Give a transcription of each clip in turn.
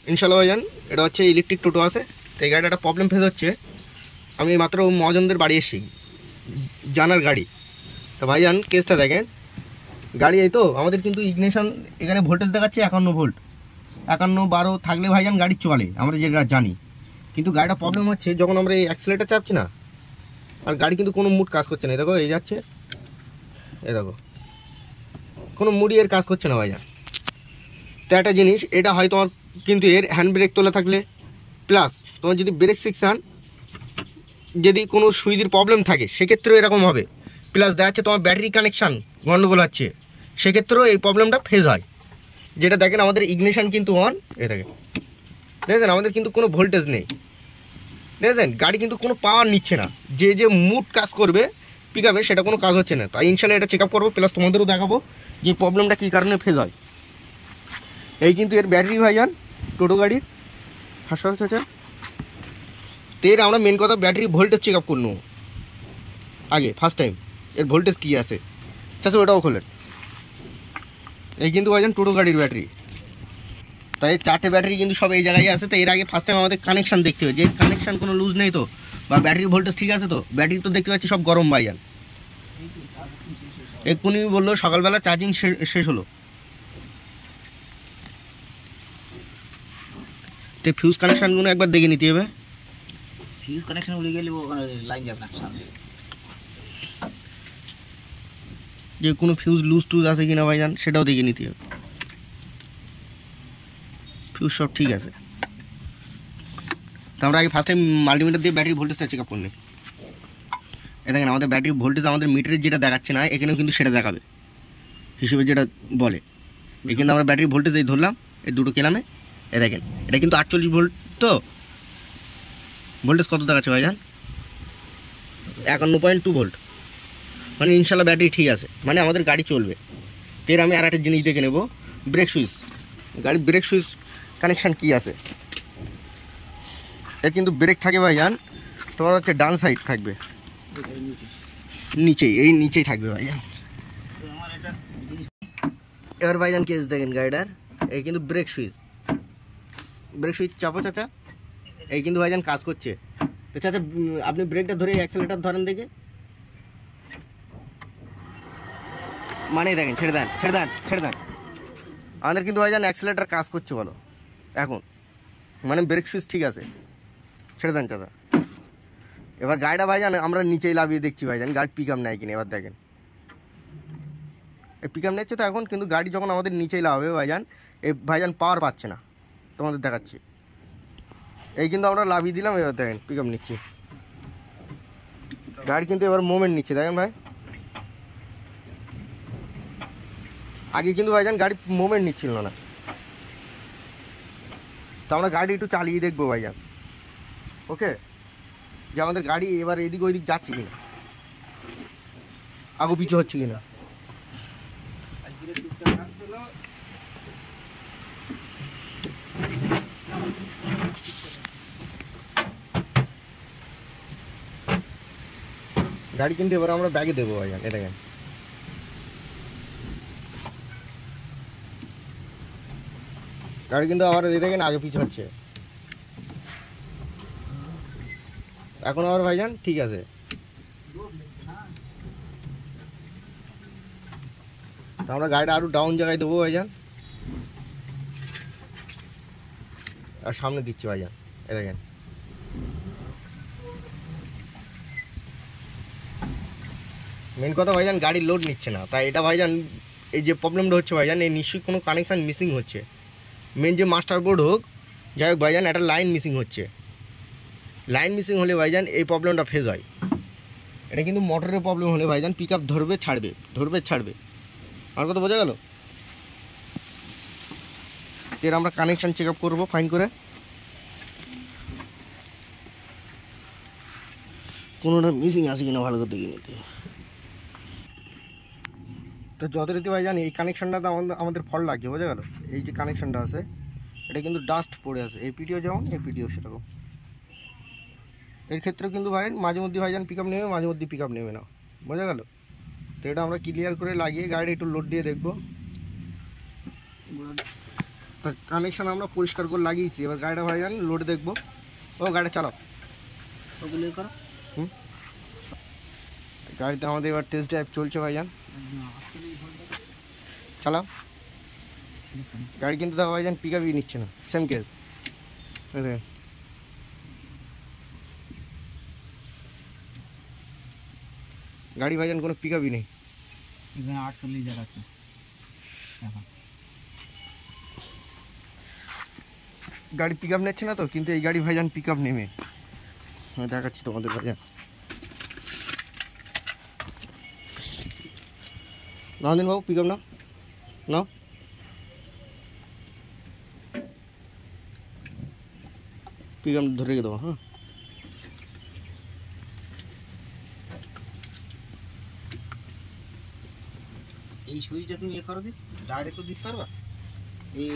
ইনশাল্লাহ ভাইজান এটা হচ্ছে ইলেকট্রিক টোটো আছে। তো এই গাড়িটা একটা প্রবলেম ফেস হচ্ছে। আমি মাত্র মহাজনদের বাড়ি এসেছি, জানার গাড়ি। তো ভাইজান কেসটা দেখেন, গাড়ি এই তো আমাদের কিন্তু ইগনিশন এখানে ভোল্টেজ দেখাচ্ছে 51 ভোল্ট, 51-12 থাকলে ভাইজান গাড়ি চলে, আমরা যেটা জানি। কিন্তু গাড়িটা প্রবলেম হচ্ছে যখন আমরা এই অ্যাক্সিলারেটর চাপছি না, আর গাড়ি কিন্তু কোনো মুড কাজ করছে না। এই দেখো এই যাচ্ছে, এই দেখো কোনো মুডই এর কাজ করছে না ভাইজান। তো একটা জিনিস, এটা হয় তোমার কিন্তু এর হ্যান্ড ব্রেক তোলা থাকলে, প্লাস তোমার যদি ব্রেক সেকশান যদি কোনো সুইচের প্রবলেম থাকে সেক্ষেত্রেও এরকম হবে। প্লাস দেখা যাচ্ছে তোমার ব্যাটারি কানেকশান গন্ডগোল হচ্ছে, সেক্ষেত্রেও এই প্রবলেমটা ফেস হয়। যেটা দেখেন আমাদের ইগনিশন কিন্তু অন, এ দেখেন দেখেছেন আমাদের কিন্তু কোনো ভোল্টেজ নেই, দেখেছেন গাড়ি কিন্তু কোনো পাওয়ার নিচ্ছে না। যে যে মুড কাজ করবে পিক আপে সেটা কোনো কাজ হচ্ছে না। তাই ইনশাল্লাহ এটা চেক আপ করবো, প্লাস তোমাদেরও দেখাবো যে প্রবলেমটা কী কারণে ফেস হয়। এই কিন্তু এর ব্যাটারি ভাইজান টোটো গাড়ির হাসপাতাল আছে। তো এর আমরা মেন কথা ব্যাটারি ভোল্টেজ চেক আপ করে নেবো আগে, ফার্স্ট টাইম এর ভোল্টেজ কী আছে। চাষে ওটাও খোলেন। এই কিন্তু ভাইজান টোটো গাড়ির ব্যাটারি। তাই 4টে ব্যাটারি কিন্তু সব এই জায়গায় আছে। তো এর আগে ফার্স্ট টাইম আমাদের কানেকশান দেখতে হবে, যে কানেকশান কোনো লুজ নেই তো, বা ব্যাটারির ভোল্টেজ ঠিক আছে। তো ব্যাটারি তো দেখতে পাচ্ছি সব গরম ভাইজান। এক্ষুনি বললো সকালবেলা চার্জিং শেষ হলো। তো ফিউজ কানেকশানগুলো একবার দেখে নিতে হবে। ফিউজ কানেকশন উড়ে গেলে ওখানে লাইন যাবে না সামনে। যে কোনো ফিউজ লুজ টুজ আছে কিনা ভাইজান সেটাও দেখে নিতে হবে। ফিউজ সব ঠিক আছে। তো আমরা আগে ফার্স্ট টাইম মাল্টিমিটার দিয়ে ব্যাটারি ভোল্টেজটা চেক আপ করে নিই। এ দেখেন আমাদের ব্যাটারি ভোল্টেজ আমাদের মিটারে যেটা দেখাচ্ছে না, এখানেও কিন্তু সেটা দেখাবে হিসেবে যেটা বলে। এই কিন্তু আমরা ব্যাটারি ভোল্টেজ এই ধরলাম, এই দুটো কেলামে। এ দেখেন এটা কিন্তু 48 ভোল্ট। তো ভোল্টেজ কত দেখাচ্ছে ভাইজান? 51.2 ভোল্ট। মানে ইনশাল্লাহ ব্যাটারি ঠিক আছে, মানে আমাদের গাড়ি চলবে। তো এর আমি আর একটা জিনিস দেখে নেব, ব্রেক সুইচ। গাড়ির ব্রেক সুইচ কানেকশান কী আছে। এর কিন্তু ব্রেক থাকে ভাইজান তোমার হচ্ছে ডান সাইড থাকবে, নিচেই, এই নিচেই থাকবে ভাইজান। এবার ভাইজান কেস দেখেন গাড়িটার, এই কিন্তু ব্রেক সুইচ, ব্রেক সুইচ চাপো চাচা, এই কিন্তু ভাইজান কাজ করছে। তো চাচা আপনি ব্রেকটা ধরে অ্যাক্সেলেটার ধরেন দেখে, মানে দেখেন ছেড়ে দেন ছেড়ে দেন ছেড়ে দেন। আমাদের কিন্তু ভাইজান অ্যাক্সেলেটার কাজ করছে বলো এখন, মানে ব্রেক সুইচ ঠিক আছে। ছেড়ে দেন চাচা। এবার গাড়িটা ভাইজান আমরা নিচেই লাভিয়ে দেখছি ভাইজান গাড়ি পিক আপ নেয় কিনা। এবার দেখেন এই পিক আপ নিচ্ছে তো এখন, কিন্তু গাড়ি যখন আমাদের নিচেই লাভাবে ভাইজান, এই ভাইজান পাওয়ার পাচ্ছে না। তোমাদের দেখাচ্ছি, এই কিন্তু আমরা লাভিয়ে দিলাম। এবার দেখেন পিক আপ নিচ্ছে গাড়ি, কিন্তু এবার মোমেন্ট নিচ্ছে দেখেন ভাই। আগে কিন্তু ভাইজান গাড়ি মোমেন্ট নিচ্ছিল না। তো আমরা গাড়ি একটু চালিয়ে দেখবো ভাইজান, ওকে, যে আমাদের গাড়ি এবার এদিক ওইদিক যাচ্ছে কিনা, আগু পিছু হচ্ছে কিনা। গাড়ি কিন্তু এবার আমরা ব্যাগে দেবো ভাইজান, এটা দেখেন গাড়ি কিন্তু আবার দেখেন আগে পিছু হচ্ছে। এখন আবার ভাইজান ঠিক আছে। আমরা গাড়িটা আরো ডাউন জায়গায় দেবো ভাইজান, আর সামনে দিচ্ছি ভাইজান, এ দেখেন। মেন কথা ভাইজান গাড়ির লোড নিচ্ছে না। তাই এটা ভাইজান এই যে প্রবলেমটা হচ্ছে ভাইজান, এই নিশ্চয়ই কোনো কানেকশান মিসিং হচ্ছে। মেন যে মাস্টার বোর্ড হোক যাই হোক ভাইজান, একটা লাইন মিসিং হচ্ছে। লাইন মিসিং হলে ভাইজান এই প্রবলেমটা ফেস হয়। এটা কিন্তু মোটরের প্রবলেম হলে ভাইজান পিক আপ ধরবে ছাড়বে, ধরবে ছাড়বে। আমার কথা বোঝা গেল? এর আমরা কানেকশান চেক আপ করবো ফাইন করে, কোনোটা মিসিং আছে কিনা ভালো করে দেখে নিতে। তো যথারীতি ভাইজান এই কানেকশানটা আমাদের ফল্ট লাগছে, বোঝা গেল? এই যে কানেকশানটা আছে এটা কিন্তু ডাস্ট পড়ে আছে, এই পিডিও যেমন এই পিডিও সেরকম। এর ক্ষেত্রে কিন্তু ভাই মাঝে মধ্যে ভাইজান পিক আপ নেবে, মাঝে মধ্যে পিক আপ নেবে না, বোঝা গেল? তো এটা আমরা ক্লিয়ার করে লাগিয়ে গাড়ি একটু লোড দিয়ে দেখবো। তা কানেকশন আমরা পরিষ্কার করে লাগিয়েছি, এবার গাড়িটা ভাইজান লোড দেখবো। ও গাড়িটা চালাও, ওগুলো করো। গাড়িতে আমাদের এবার টেস্ট ড্রাইভ চলছে ভাইজান, চালাও। গাড়ি কিন্তু দেখো ভাইজান পিক আপই নিচ্ছে না, সেম কেস। গাড়ি ভাইজান কোনো পিক আপই নেই। এখানে 48 দেখাচ্ছে এখন। গাড়ি পিক আপ নিচ্ছে না তো, কিন্তু এই গাড়ি ভাইজান পিক আপ নেমে আমি দেখাচ্ছি তোমাদের ভাইজান। নন্দন বাবু পিক আপ নাও, নাও। পিক আপ ধরে রেখে দেবো। হ্যাঁ, এই সুইচটা তুমি করো দি, ডাইরেক্ট তো দিতে পারবা? এই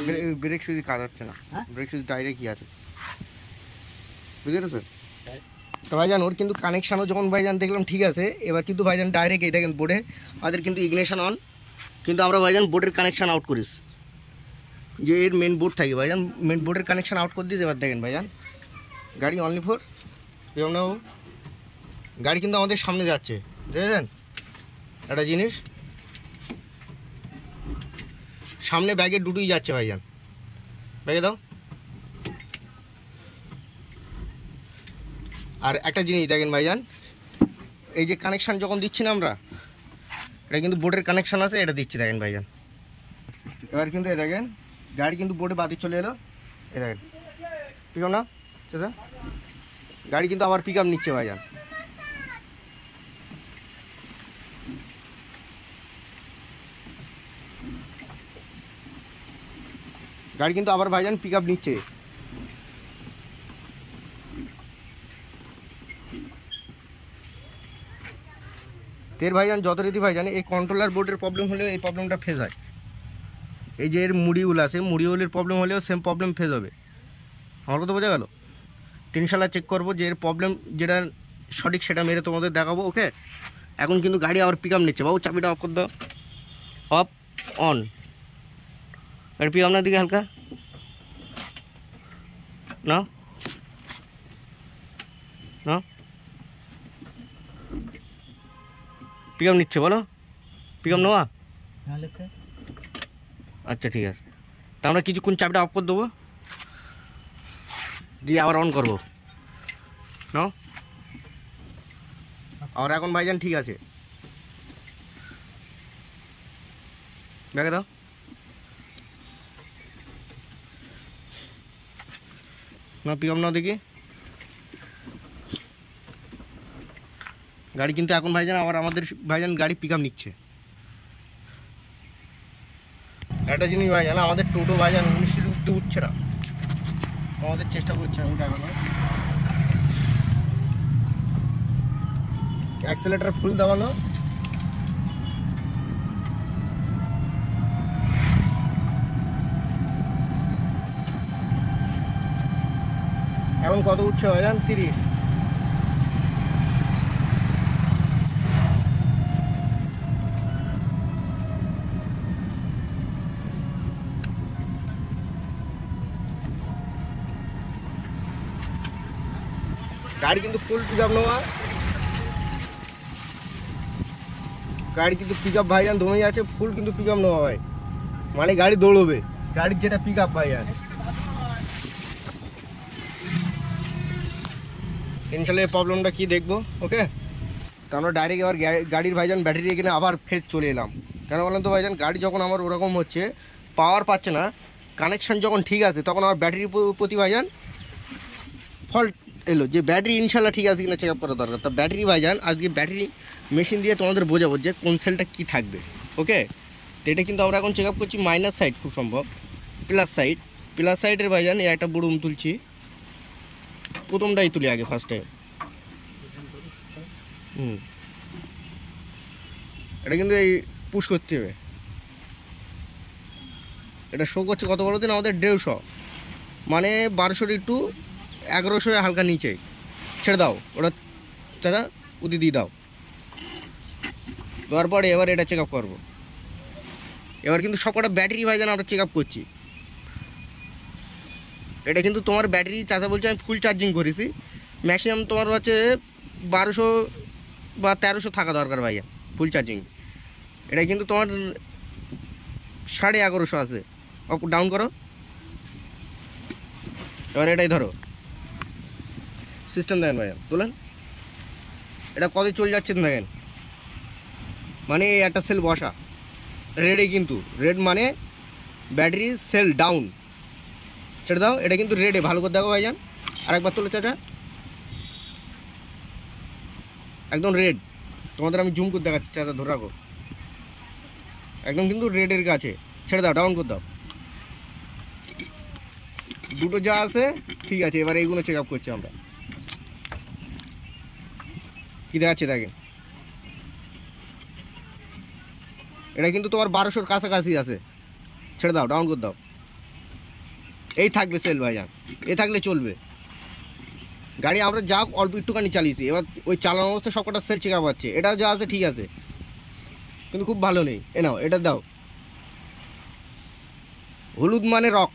ব্রেক সুইচ কাজ হচ্ছে না, হ্যাঁ? ব্রেক সুইচ ডাইরেক্ট কি আছে বুঝতে পেরেছো? তো ভাইজান ওর কিন্তু কানেকশানও যখন ভাইজান দেখলাম ঠিক আছে, এবার কিন্তু ভাইজান ডাইরেক্ট এই দেখেন বোর্ডে আমাদের কিন্তু ইগনিশন অন, কিন্তু আমরা ভাইজান বোর্ডের কানেকশান আউট করিস, যে এর মেন বোর্ড থাকে ভাইজান, মেন বোর্ডের কানেকশান আউট করে দিস। এবার দেখেন ভাইজান গাড়ি অনলি ফোর না, গাড়ি কিন্তু আমাদের সামনে যাচ্ছে, দেখেছেন একটা জিনিস, সামনে ব্যাগে দুটোই যাচ্ছে ভাইজান, ব্যাগে দাও। আর একটা জিনিস দেখেন ভাইজান, এই যে কানেকশান যখন দিচ্ছি না আমরা, এটা কিন্তু বোর্ডের কানেকশান আছে, এটা দিচ্ছি দেখেন ভাইজান। এবার কিন্তু এ দেখেন গাড়ি কিন্তু বোর্ডে বাতি চলে এলো, এ দেখেন পিক আপ না দাদা, গাড়ি কিন্তু আবার পিক আপ নিচ্ছে ভাইজান। গাড়ি কিন্তু আবার ভাইজান পিক আপ নিচ্ছে। তের ভাইজান যত রীতি ভাইজান এই কন্ট্রোলার বোর্ডের প্রবলেম হলেও এই প্রবলেমটা ফেজ হয়। এই যে এর মুডিউল আছে, মুডিউলের প্রবলেম হলেও সেম প্রবলেম ফেজ হবে। আমার কথা বোঝা গেল? 3 সালা চেক করবো যে এর প্রবলেম যেটা সঠিক সেটা মেরে তোমাদের দেখাবো। ওকে, এখন কিন্তু গাড়ি আবার পিক আপ নিচ্ছে। বাবু চাবিটা অফ করে দাও, অফ অন, গাড়ি পিক আপ না দিকে হালকা না না, পিক আপ নিচ্ছে, বলো পিক আপ নেওয়া। আচ্ছা ঠিক আছে, তা আমরা কিছুক্ষণ চাবিটা অফ করে দেবো, দিয়ে আবার অন করবো না। আর এখন ভাইজান ঠিক আছে, দেখে দাও। না পিক আপ নাও দেখি। গাড়ি কিন্তু এখন ভাইজান আবার আমাদের ভাইজান গাড়ি পিক আপ নিচ্ছে। একটা জিনিস ভাইজান, আমাদের টোটো ভাইজান 19 উঠতে উঠছে না, আমাদের চেষ্টা করছে আমি দেখানো। অ্যাক্সেলেটার ফুল দাবানো, এখন কত উঠছে ভাইজান? 30। গাড়ি কিন্তু ফুল পিক আপ নেওয়া, গাড়ি কিন্তু পিক আপ ভাইজান দমে আছে, ফুল কিন্তু পিক আপ নেওয়া ভাই, মানে গাড়ি দৌড়বে, গাড়ির যেটা পিক আপ ভাইজান। ইনশাল্লাহ এই প্রবলেমটা কি দেখবো। ওকে, তো আমরা ডাইরেক্ট এবার গাড়ির ভাইজান ব্যাটারি এখানে আবার ফের চলে এলাম। কেন বলেন তো ভাইজান, গাড়ি যখন আমার ওরকম হচ্ছে, পাওয়ার পাচ্ছে না, কানেকশান যখন ঠিক আছে, তখন আমার ব্যাটারির প্রতি ভাইজান ফল্ট এলো, যে ব্যাটারি ইনশাল্লাহ ঠিক আছে কিনা চেক আপ করা দরকার। তা ব্যাটারি ভাইজান আজকে ব্যাটারি মেশিন দিয়ে তোমাদের বোঝাবো যে কোন সেলটা কী থাকবে। ওকে, তো এটা কিন্তু আমরা এখন চেক আপ করছি মাইনাস সাইড, খুব সম্ভব প্লাস সাইড। প্লাস সাইডের ভাইজান এই একটা বুড়ুম তুলছি, প্রথমটাই তুলি আগে ফার্স্ট টাইম। এটা কিন্তু এই পুশ করতে হবে। এটা শো করছে কত বড় দিন আমাদের 150, মানে 1200 একটু 1100 হালকা নিচে ছেড়ে দাও, ওটা চাচা উদি দিয়ে দাও। দেওয়ার পরে এবার এটা চেক আপ করবো। এবার কিন্তু সবকটা ব্যাটারি ভাইজান আমরা চেক আপ করছি, এটা কিন্তু তোমার ব্যাটারি চাচা বলছে আমি ফুল চার্জিং করেছি, ম্যাক্সিমাম তোমার হচ্ছে 1200 বা 1300 থাকা দরকার ভাইয়া ফুল চার্জিং। এটা কিন্তু তোমার 1150 আছে, অপ ডাউন করো। এবার এটাই ধরো সিস্টেম দেখেন ভাইয়া, তোলেন এটা কত চলে যাচ্ছে দেখেন, মানে একটা সেল বসা রেডে, কিন্তু রেড মানে ব্যাটারি সেল ডাউন, ছেড়ে দাও। এটা কিন্তু রেডে, ভালো করে দেখো ভাইজান, আরেকবার তোলো চাচা, একদম রেড। তোমাদের আমি জুম করে দেখাচ্ছি চাচা, ধরে রাখো, একদম কিন্তু রেডের কাছে। ছেড়ে দাও, ডাউন করে দাও। দুটো যা আছে ঠিক আছে। এবার এইগুলো চেক আপ করছি আমরা, কি দেখাচ্ছে দেখেন। এটা কিন্তু তোমার 1200-র কাছাকাছি আছে। ছেড়ে দাও, ডাউন করে দাও। এই থাকবে সেল ভাইজান, এ থাকলে চলবে। গাড়ি আমরা যা অল্প একটুখানি চালিয়েছি, এবার ওই চালানো অবস্থা সবকটা সেল চেক আপ হচ্ছে। এটাও যা আছে ঠিক আছে, কিন্তু খুব ভালো নেই। এ নাও, এটা দাও। হলুদ মানে রক,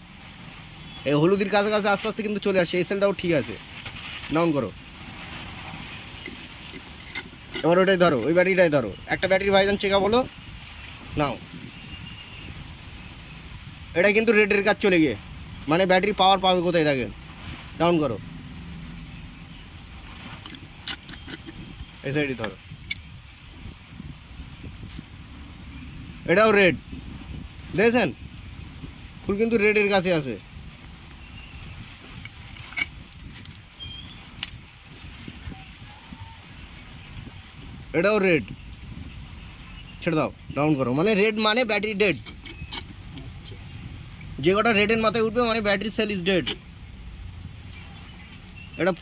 এই হলুদের কাছাকাছি আস্তে আস্তে কিন্তু চলে আসছে। এই সেলটাও ঠিক আছে, ডাউন করো। এবার ওটাই ধরো, ওই ব্যাটারিটাই ধরো। একটা ব্যাটারি ভাইজান চেক আপ হলো, নাও। এটা কিন্তু রেডের কাজ চলে গিয়ে, মানে ব্যাটারি পাওয়ার পাবে কোথায় দেখেন, ডাউন করো। এই সাইডে ধরো, এটাও রেড, দেখেছেন ফুল কিন্তু রেডের কাছে আছে। এটাও রেড, ছেড়ে দাও, ডাউন করো। মানে রেড মানে ব্যাটারি ডেড, যে কটা রেডের মাথায় উঠবে মানে ব্যাটারি সেল ইজ ডেড। এটা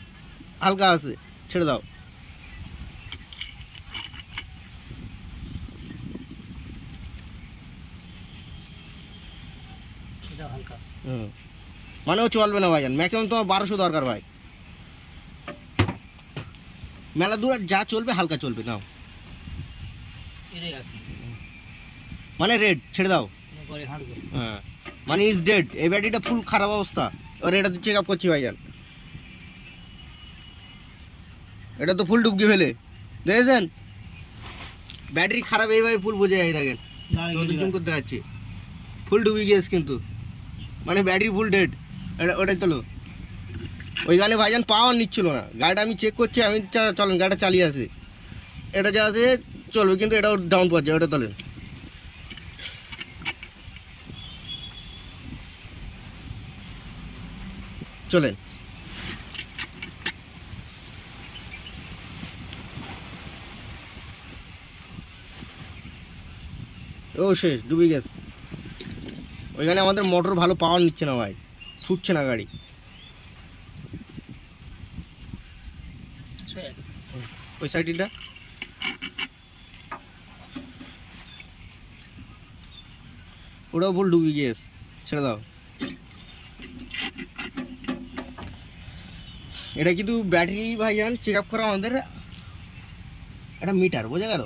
হালকা আছে, ছেড়ে দাও। মানে ও চলবে না ভাইজান, ম্যাক্সিমাম তোমার 1200 দরকার ভাই। মেলা দূর যা চলবে হালকা চলবে, নাও। মানে রেড, ছেড়ে দাও। হ্যাঁ, মানে ইজ ডেড। এই ব্যাটারিটা ফুল খারাপ অবস্থা। এবার এটা চেক আপ করছি ভাইজান, এটা তো ফুল ডুবকি ফেলে, দেখেছেন ব্যাটারি খারাপ এইভাবে ফুল বুঝে যাই দেখেন, জুম করতে যাচ্ছি, ফুল ডুবি গিয়েছে কিন্তু, মানে ব্যাটারি ফুল ডেড। ওটাই তোলো। ওইখানে ভাইজান পাওয়ার নিচ্ছিল না, গাড়িটা আমি চেক করছি, আমি চলেন গাড়িটা চালিয়ে আসি। এটা যা আছে চলবে, কিন্তু এটাও ডাউন পাচ্ছে, ওটা তোলেন। চলেন, ও শেষ, ডুবে গেছে। ওইখানে আমাদের মোটর ভালো পাওয়ার নিচ্ছে না ভাই, ছুটছে না গাড়ি। ওই সাইডটা ওটাও ফুল ডুবে গিয়েছে, ছেড়ে দাও। এটা কিন্তু ব্যাটারি ভাইজান চেক আপ করা আমাদের একটা মিটার, বোঝা গেল।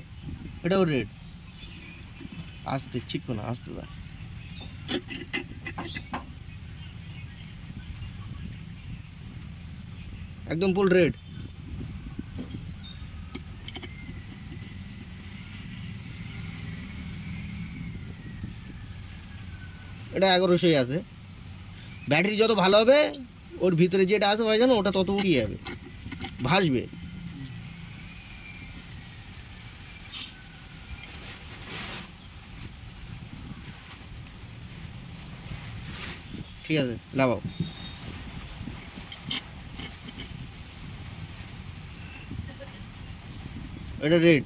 এটাও রেড, আসতে ঠিক না, আসতে দা, একদম ফুল রেড। এটা 1100 আছে। ব্যাটারি যত ভালো হবে, ওর ভিতরে যেটা আছে ভাই জানো, ওটা তত উড়িয়ে যাবে, ভাসবে। ঠিক আছে, লাগাও। এটা রেড,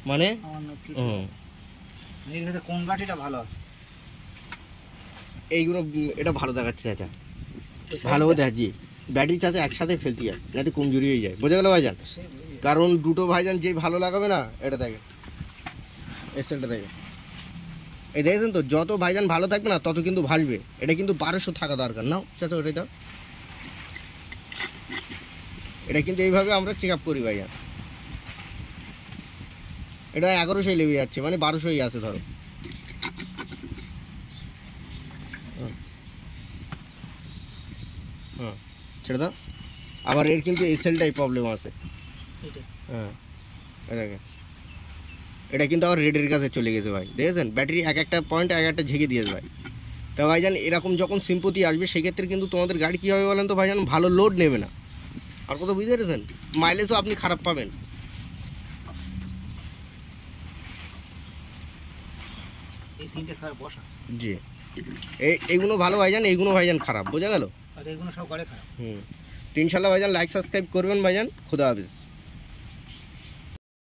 মানে কোন গাড়িটা ভালো আছে? এইগুলো এটা ভালো দেখাচ্ছে চাচা, ভালো দেখাচ্ছি। ব্যাটারি চাচা একসাথে ফেলতে যায়, যাতে কমজোরি হয়ে যায়, বোঝা গেল ভাইজান। কারণ দুটো ভাইজান যে ভালো লাগাবে না, এটা দেখে এসেলটা দেখে, এই দেখেছেন তো, যত ভাইজান ভালো থাকবে না তত কিন্তু ভাসবে। এটা কিন্তু 1200 থাকা দরকার, নাও চাচা ওটাই দাও। এটা কিন্তু এইভাবে আমরা চেক আপ করি ভাইজান। এটা 1100 লেগে যাচ্ছে, মানে 1200ই আছে ধরো। হ্যাঁ ছেড়ে দাও। আবার এর কিন্তু এসএলটাই প্রবলেম আছে। হ্যাঁ এটা কিন্তু আবার রেডের কাছে চলে গেছে ভাই, দেখেছেন ব্যাটারি এক একটা পয়েন্ট এক একটা ঝেঁকে দিয়েছে ভাই। তা ভাইজান এরকম যখন সিম্পতি আসবে সেক্ষেত্রে কিন্তু তোমাদের গাড়ি কী হবে বলেন তো ভাইজান, ভালো লোড নেবে না। আর কত বুঝতে পেরেছেন, মাইলেজও আপনি খারাপ পাবেন। এই তিনটে খারাপ বসা, জি এইগুলো ভালো ভাইজান, এইগুলো ভাইজান খারাপ, বোঝা গেল। আর এগুলো সব গাড়ি খারাপ। তো ইনশাল্লাহ ভাইজান লাইক সাবস্ক্রাইব করবেন ভাইজান, খুদা হাফেজ।